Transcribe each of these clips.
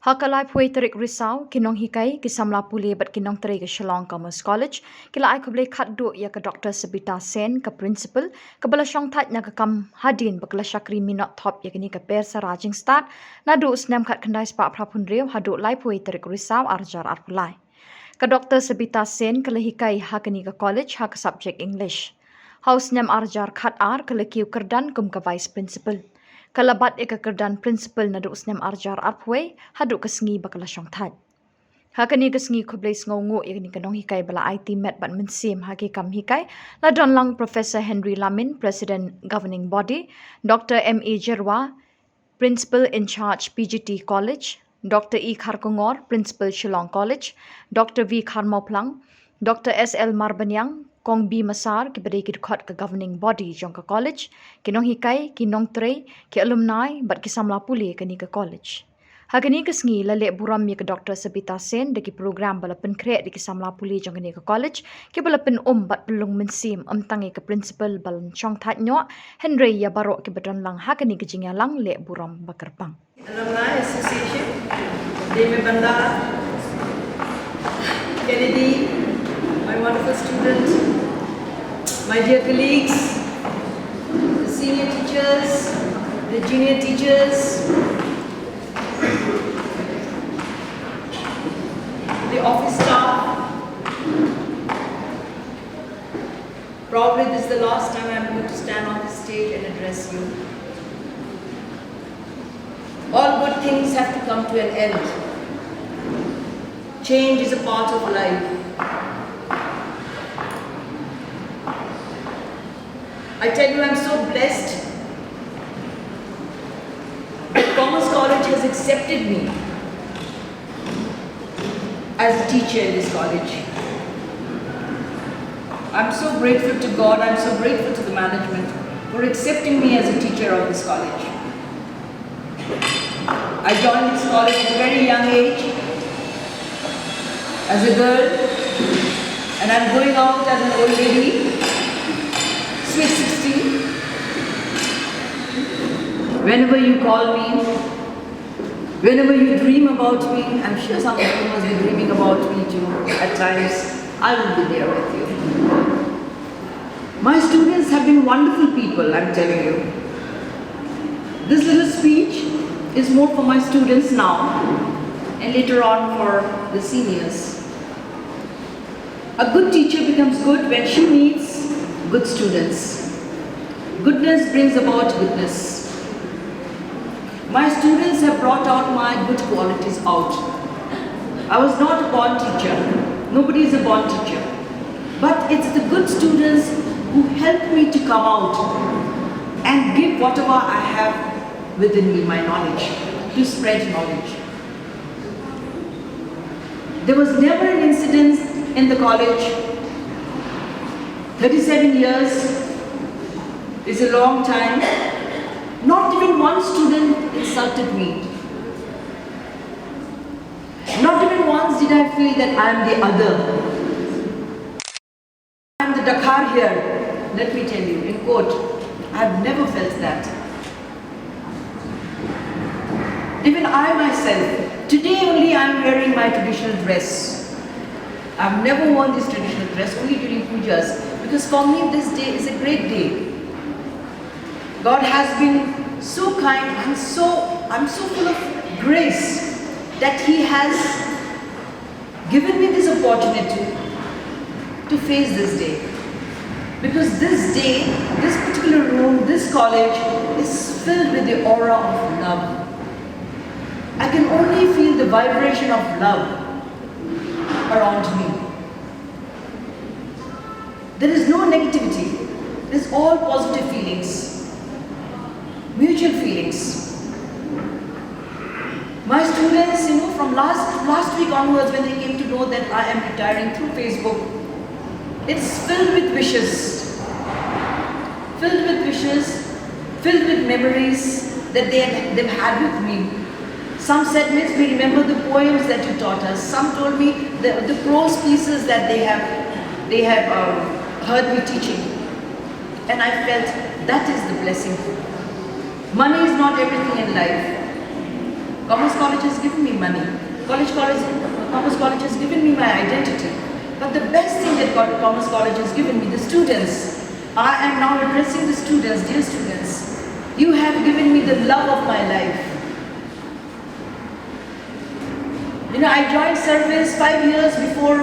Hakalai pui tarik Risaw, kinong hikai, ki samla pule bat kinong nongtrei ke Shillong Commerce College, kila ai Khublei Khatduh ya ke Dr Sabita Sen ke principal, ke bala shongthait na ke kam hadien bakla shakri minot thop ya kini ke persara jingstad, naduh snem khat kendai spak prapun rew haduh lai pui tarik Risaw arjar arpulai. Ke Dr Sabita Sen ke hikai ha kini ke college ha ke subject English. Haus snem arjar khat ar ke kiew kyrdan kum ke vice principal. Kalabat eka kyrdan principal na duk snem arjar arpwe hadu kesngi bakala shongthait. Hakani kesngi Khublei sngewnguh yakni kanong hikai bala aiti met bat mynsiem haki kam hikai la donlang Professor Henry Lamin, President Governing Body, Dr M.A Jyrwa, Principal in Charge PGT College, Dr E Kharkungor, Principal Shillong College, Dr V Kharmoplang, Dr S.L. Marbanyang, Kong B Masar ke beri khot ke governing body jong ke college, ke nong hikai, ke nongtrei, ke alumni bat ke samla pule ke ni ke college. Hagani ke sngi la lek buram mi ke Dr Sabita Sen de ke program bala pen krek de ke samla pule jong ke ni ke college, ke bala pen bat pelung mynsiem tangi ke principal bal shongthait nyo Henry ya barok ke donlang hagani ke jingalang lek buram bakerpang. Alumni Association, Deme Banda, Kennedy, my wonderful student, my dear colleagues, the senior teachers, the junior teachers, the office staff. Probably this is the last time I'm going to stand on this stage and address you. All good things have to come to an end. Change is a part of life. I tell you, I'm so blessed that Commerce College has accepted me as a teacher in this college. I'm so grateful to God, I'm so grateful to the management for accepting me as a teacher of this college. I joined this college at a very young age, as a girl, and I'm going out as an old lady, sweet 16. Whenever you call me, whenever you dream about me, I'm sure some of you must be dreaming about me too at times, I will be there with you. My students have been wonderful people, I'm telling you. This little speech is more for my students now and later on for the seniors. A good teacher becomes good when she meets good students. Goodness brings about goodness. My students have brought out my good qualities out. I was not a born teacher. Nobody is a born teacher. But it's the good students who help me to come out and give whatever I have within me, my knowledge, to spread knowledge. There was never an incident in the college. 37 years is a long time. Not even one student insulted me. Not even once did I feel that I am the other. I am the Dakar here. Let me tell you, in quote, I have never felt that. Even I myself, today only I am wearing my traditional dress. I have never worn this traditional dress, only during pujas, because for me this day is a great day. God has been so kind and I'm so full of grace that He has given me this opportunity to face this day. Because this day, this particular room, this college is filled with the aura of love. I can only feel the vibration of love around me. There is no negativity. There is all positive feelings, mutual feelings. My students, from last week onwards, when they came to know that I am retiring through Facebook, it's filled with wishes, filled with memories that they've had with me. Some said, Miss, we remember the poems that you taught us. Some told me the prose pieces that they have heard me teaching. And I felt that is the blessing. Money is not everything in life. Commerce College has given me money. Commerce College has given me my identity. But the best thing that Commerce College has given me, the students. I am now addressing the students, dear students. You have given me the love of my life. You know, I joined service 5 years before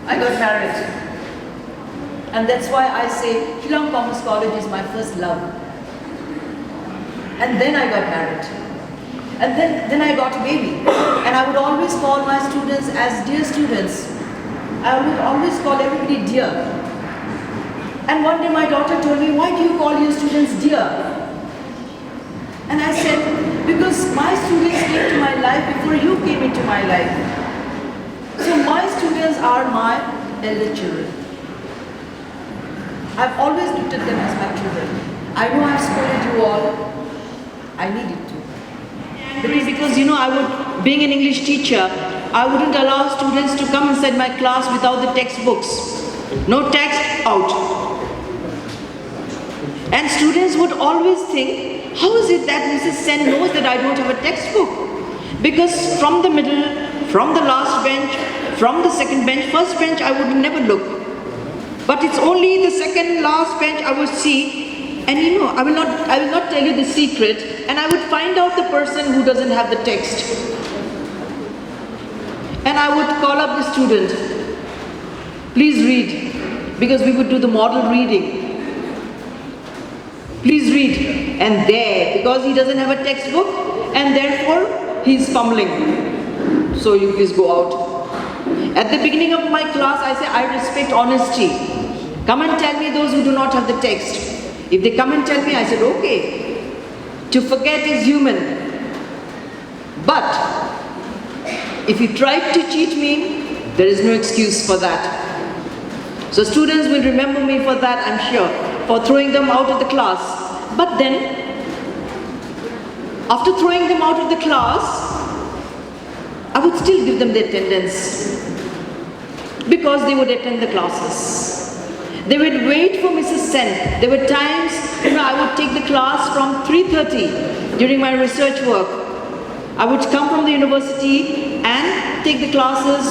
I got married. And that's why I say Shillong Commerce College is my first love. And then I got married. And then I got a baby. And I would always call my students as dear students. I would always call everybody dear. And one day my daughter told me, why do you call your students dear? And I said, because my students came to my life before you came into my life. So my students are my elder children. I've always looked at them as my children. I know I've scolded you all. I needed to. Because you know, being an English teacher, I wouldn't allow students to come inside my class without the textbooks. No text, out. And students would always think, how is it that Mrs. Sen knows that I don't have a textbook? Because from the middle, from the last bench, from the second bench, first bench, I would never look. But it's only the second last bench I would see, and you know, I will not tell you the secret, and I would find out the person who doesn't have the text. And I would call up the student, please read, because we would do the model reading. Please read. And there, because he doesn't have a textbook, and therefore he's fumbling. So you please go out. At the beginning of my class, I say, I respect honesty. Come and tell me those who do not have the text. If they come and tell me, I said, okay. To forget is human. But if you try to cheat me, there is no excuse for that. So students will remember me for that, I'm sure, for throwing them out of the class. But then, after throwing them out of the class, I would still give them the attendance because they would attend the classes. They would wait for Mrs. Sen. There were times, you know, I would take the class from 3:30 during my research work. I would come from the university and take the classes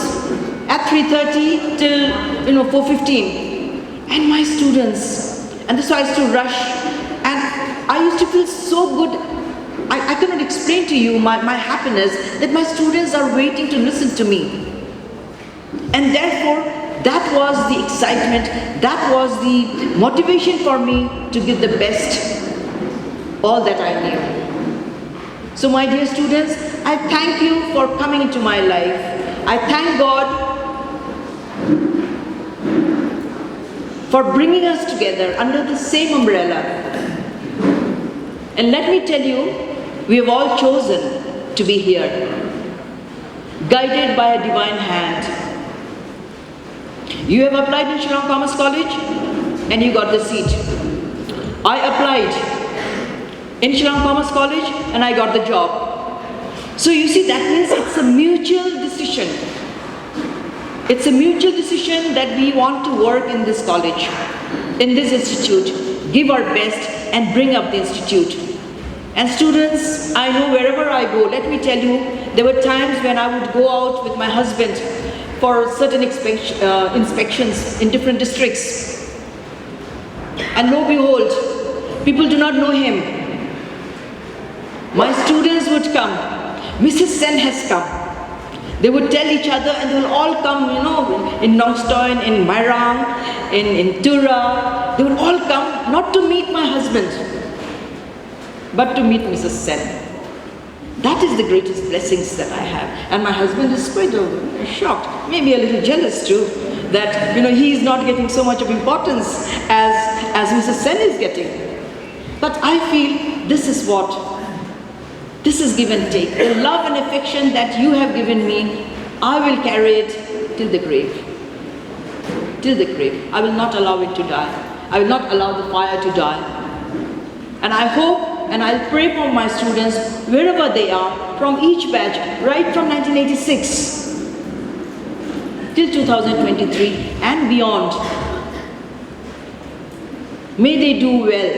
at 3:30 till, you know, 4:15. And my students, and this I used to rush, and I used to feel so good. I cannot explain to you my happiness that my students are waiting to listen to me. And therefore, that was the excitement, that was the motivation for me to give the best, all that I knew. So my dear students, I thank you for coming into my life. I thank God for bringing us together under the same umbrella. And let me tell you, we have all chosen to be here, guided by a divine hand. You have applied in Shillong Commerce College and you got the seat. I applied in Shillong Commerce College and I got the job. So you see, that means it's a mutual decision. It's a mutual decision that we want to work in this college, in this institute, give our best and bring up the institute. And students, I know wherever I go, let me tell you, there were times when I would go out with my husband for certain inspections in different districts. And lo and behold, people do not know him. My students would come. Mrs. Sen has come. They would tell each other and they will all come, you know, in Nongtrei, in Mairang, in Tura. They would all come, not to meet my husband, but to meet Mrs. Sen. That is the greatest blessings that I have. And my husband is quite shocked, maybe a little jealous too, that, you know, he is not getting so much of importance as Mrs. Sen is getting. But I feel this is give and take. The love and affection that you have given me, I will carry it till the grave. Till the grave. I will not allow it to die. I will not allow the fire to die. And I hope and I'll pray for my students wherever they are, from each batch, right from 1986 till 2023 and beyond. May they do well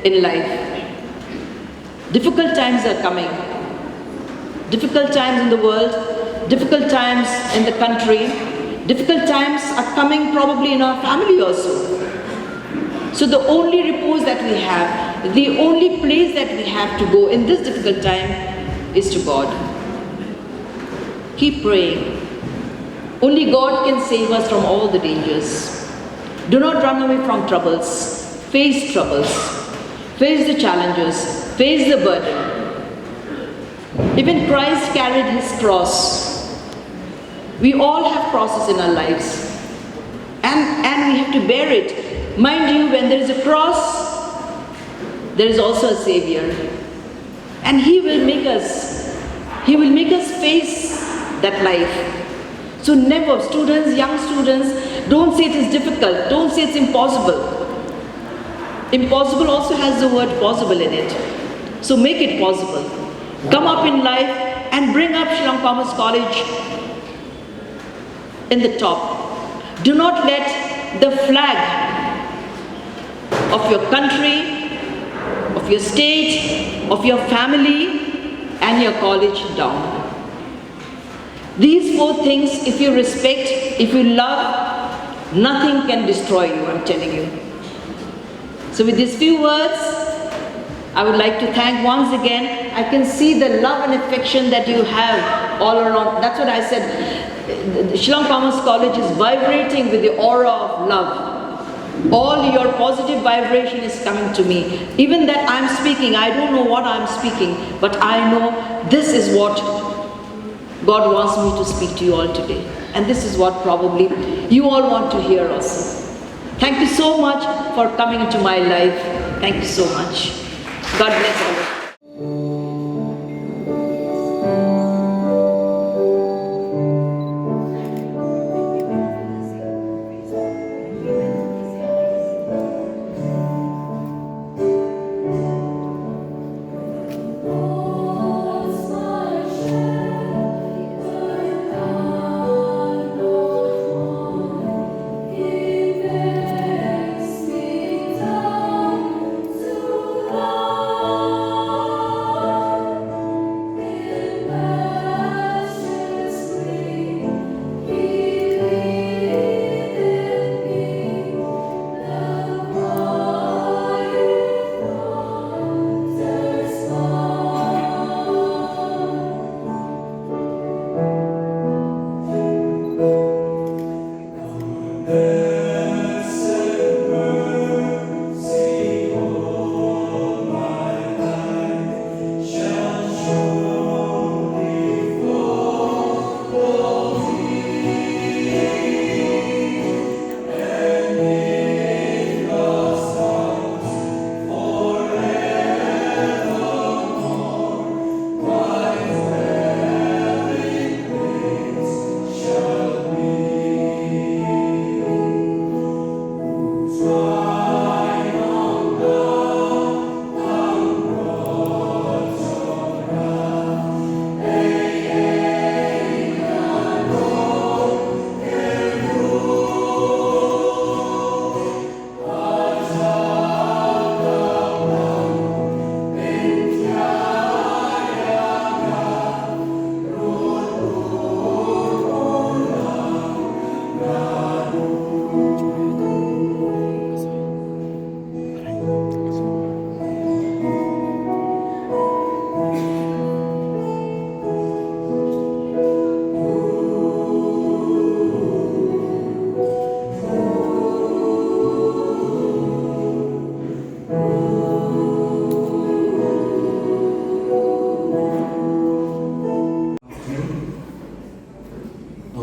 in life. Difficult times are coming. difficult times in the world, difficult times in the country, difficult times are coming probably in our family also. So the only repose that we have, the only place that we have to go in this difficult time is to God. Keep praying. Only God can save us from all the dangers. Do not run away from troubles. Face troubles. Face the challenges. Face the burden. Even Christ carried his cross. We all have crosses in our lives. And we have to bear it. Mind you, when there is a cross, there is also a Savior. And He will make us face that life. So never, students, young students, don't say it is difficult. Don't say it's impossible. Impossible also has the word possible in it. So make it possible. Come up in life and bring up Shillong Commerce College in the top. Do not let the flag of your country, of your state, of your family and your college down. These four things, if you respect, if you love, nothing can destroy you, I'm telling you. So with these few words, I would like to thank once again. I can see the love and affection that you have all around. That's what I said. Shillong Commerce College is vibrating with the aura of love. All your positive vibration is coming to me. Even that I'm speaking, I don't know what I'm speaking, but I know this is what God wants me to speak to you all today. And this is what probably you all want to hear also. Thank you so much for coming into my life. Thank you so much. God bless all of you.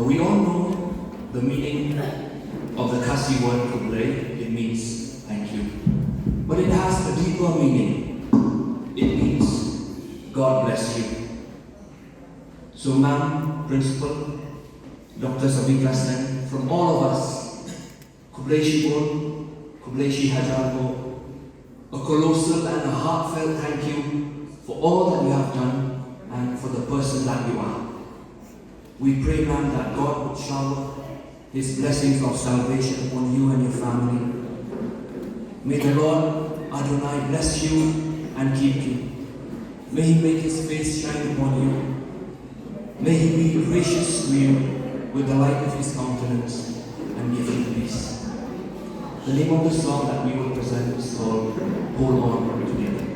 We all know the meaning of the Khasi word Khublei. It means thank you. But it has a deeper meaning. It means God bless you. So ma'am, principal, Dr Sabita Sen, from all of us, Khublei Khatduh, a colossal and a heartfelt thank you for all that you have done and for the person that you are. We pray, ma'am, that God would shower His blessings of salvation upon you and your family. May the Lord Adonai bless you and keep you. May He make His face shine upon you May he be gracious to you with the light of his countenance and give you peace. The name of the song that we will present is called Hold On Together.